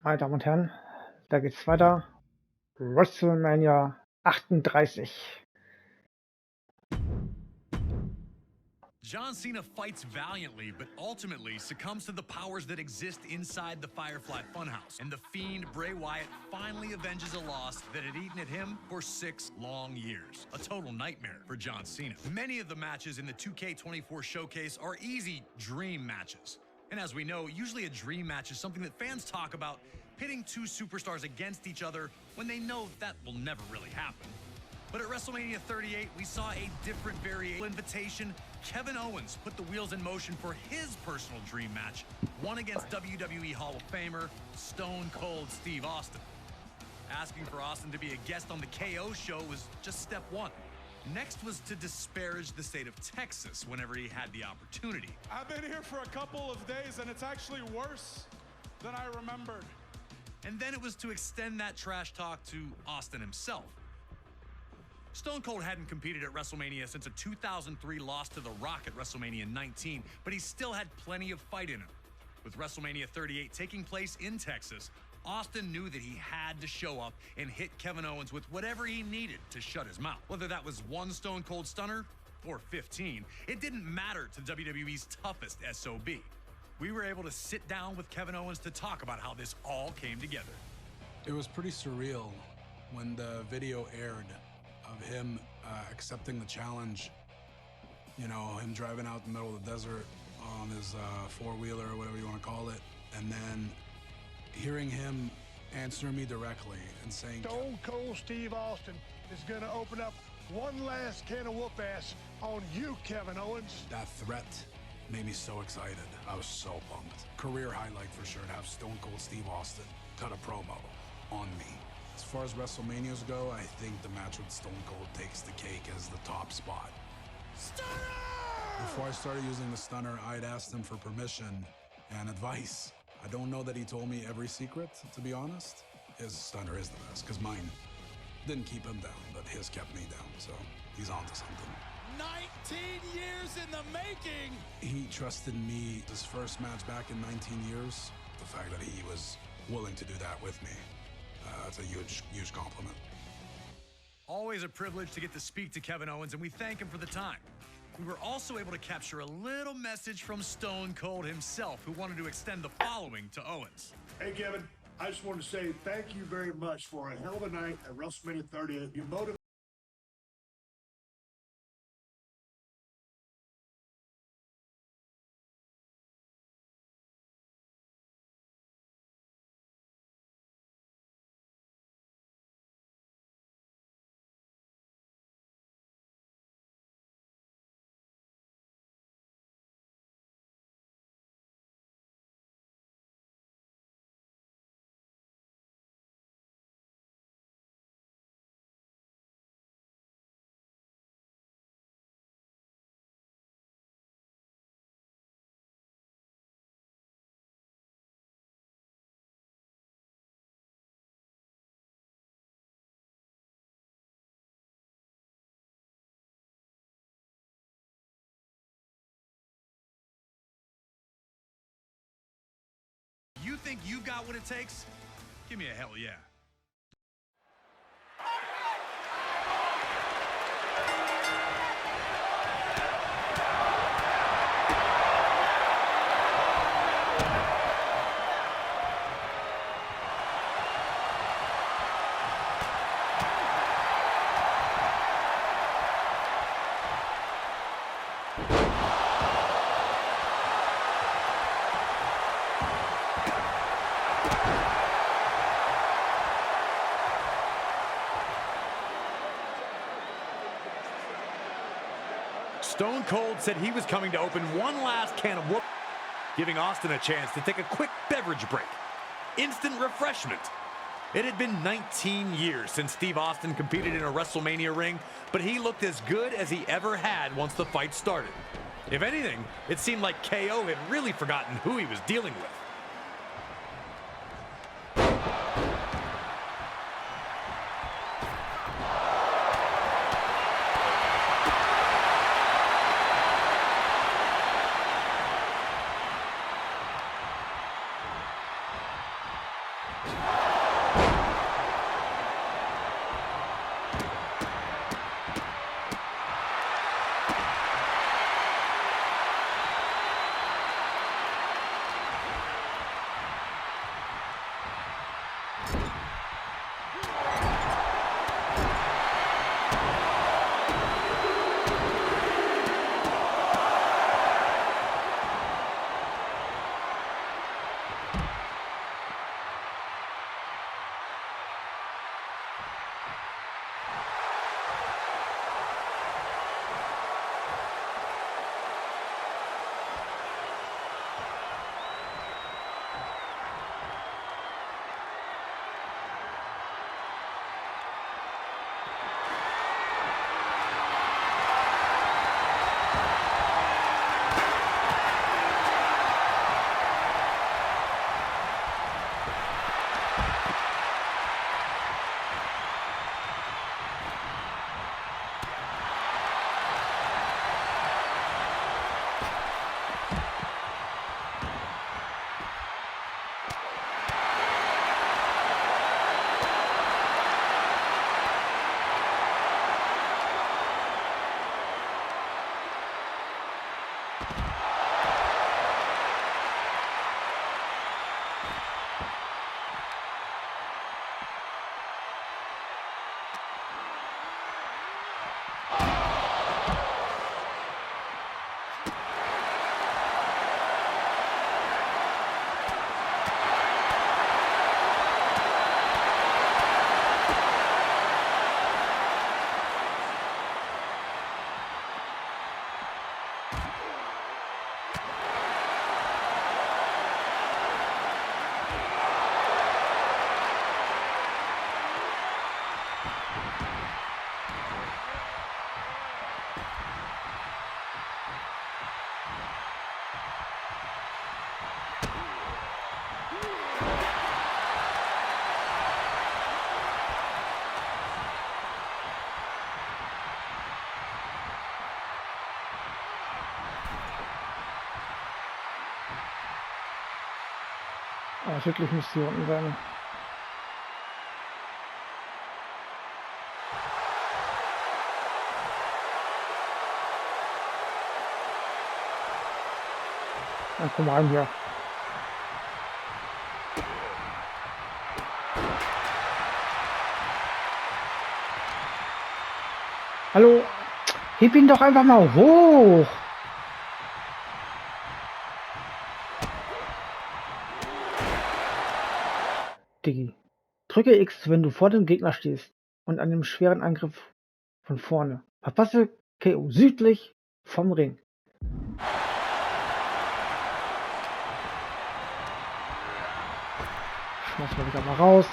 Meine Damen und Herren, da geht's weiter. WrestleMania 38. John Cena fights valiantly, but ultimately succumbs to the powers that exist inside the Firefly Funhouse. And the Fiend, Bray Wyatt, finally avenges a loss that had eaten at him for 6 long years. A total nightmare for John Cena. Many of the matches in the 2K24 showcase are easy dream matches. And as we know, usually a dream match is something that fans talk about, pitting two superstars against each other when they know that will never really happen. But at WrestleMania 38, we saw a different variation. Invitation, Kevin Owens put the wheels in motion for his personal dream match, one against WWE Hall of Famer, Stone Cold Steve Austin. Asking for Austin to be a guest on the KO show was just step one. Next was to disparage the state of Texas whenever he had the opportunity. I've been here for a couple of days, and it's actually worse than I remembered. And then it was to extend that trash talk to Austin himself. Stone Cold hadn't competed at WrestleMania since a 2003 loss to The Rock at WrestleMania 19, but he still had plenty of fight in him. With WrestleMania 38 taking place in Texas, Austin knew that he had to show up and hit Kevin Owens with whatever he needed to shut his mouth. Whether that was one Stone Cold Stunner or 15, it didn't matter to WWE's toughest SOB. We were able to sit down with Kevin Owens to talk about how this all came together. It was pretty surreal when the video aired of him accepting the challenge. You know, him driving out in the middle of the desert on his four-wheeler or whatever you want to call it, and then hearing him answer me directly and saying, Stone Cold Steve Austin is going to open up one last can of whoop-ass on you, Kevin Owens. That threat made me so excited. I was so pumped. Career highlight for sure to have Stone Cold Steve Austin cut a promo on me. As far as WrestleManias go, I think the match with Stone Cold takes the cake as the top spot. Stunner! Before I started using the stunner, I'd asked him for permission and advice. I don't know that he told me every secret, to be honest. His stunner is the best, because mine didn't keep him down, but his kept me down, so he's onto something. 19 years in the making! He trusted me his first match back in 19 years. The fact that he was willing to do that with me, that's a huge, huge compliment. Always a privilege to get to speak to Kevin Owens, and we thank him for the time. We were also able to capture a little message from Stone Cold himself, who wanted to extend the following to Owens. Hey, Kevin, I just wanted to say thank you very much for a hell of a night at WrestleMania 38. You motivated. You think you got what it takes? Give me a hell yeah. Stone Cold said he was coming to open one last can of whoop, giving Austin a chance to take a quick beverage break. Instant refreshment. It had been 19 years since Steve Austin competed in a WrestleMania ring, but he looked as good as he ever had once the fight started. If anything, it seemed like KO had really forgotten who he was dealing with. Aber wirklich müsste hier unten sein. Dann komm rein hier. Hallo? Heb ihn doch einfach mal hoch! Diggi. Drücke X, wenn du vor dem Gegner stehst und an dem schweren Angriff von vorne. Verpasse KO südlich vom Ring. Schmeißen wir wieder mal raus.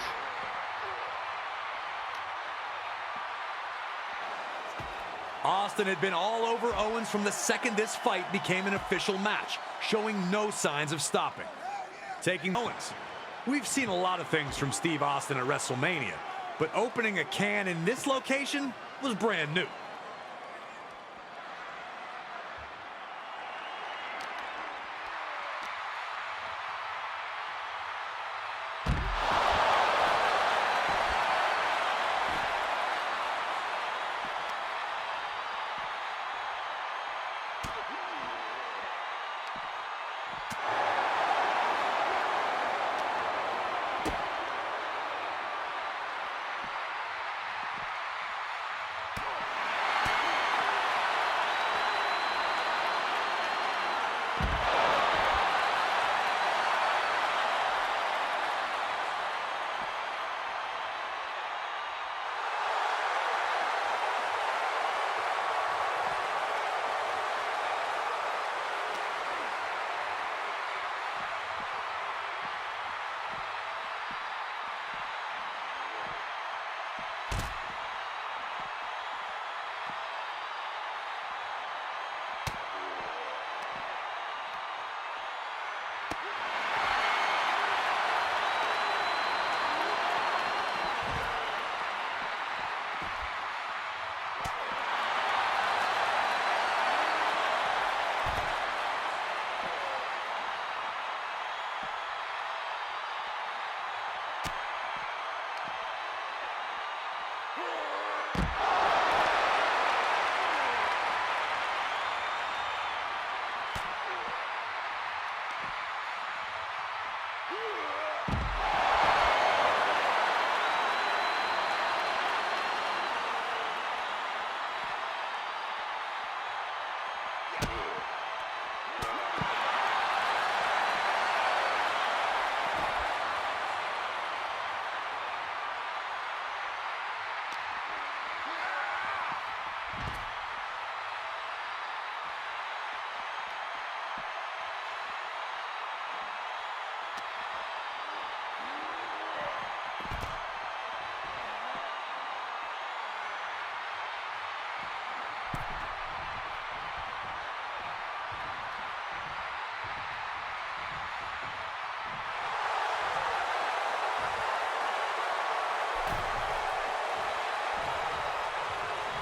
Austin had been all over Owens from the second this fight became an official match, showing no signs of stopping. Taking Owens. We've seen a lot of things from Steve Austin at WrestleMania, but opening a can in this location was brand new.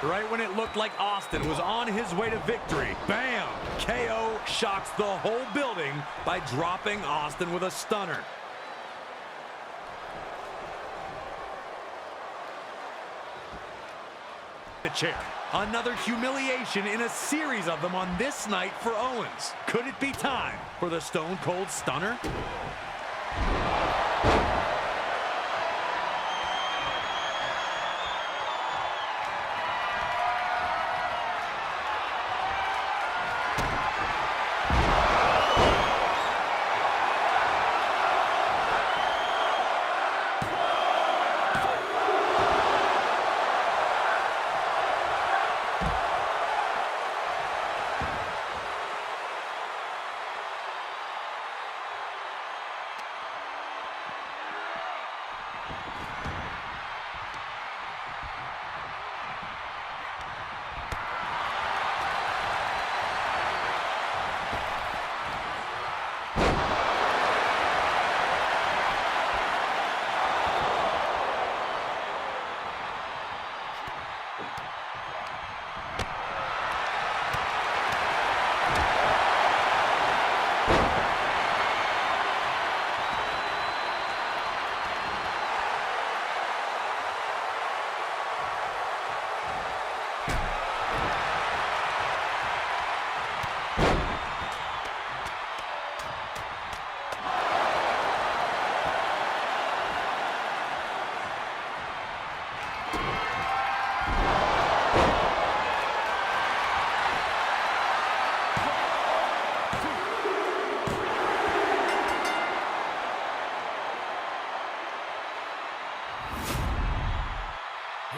Right when it looked like Austin was on his way to victory, bam! KO shocks the whole building by dropping Austin with a stunner. The chair. Another humiliation in a series of them on this night for Owens. Could it be time for the Stone Cold Stunner?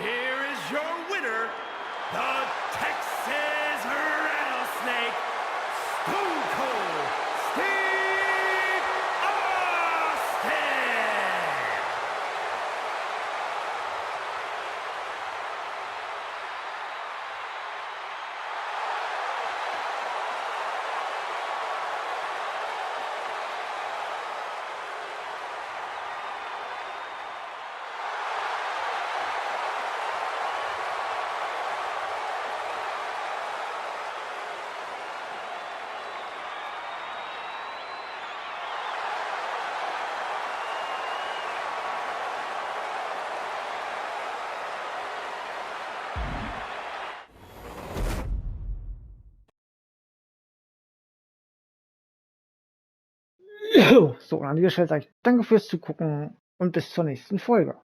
Here is your winner, the Texas Rattlesnake, Stone Cold Steve Austin! So, und an dieser Stelle sage ich danke fürs Zugucken und bis zur nächsten Folge.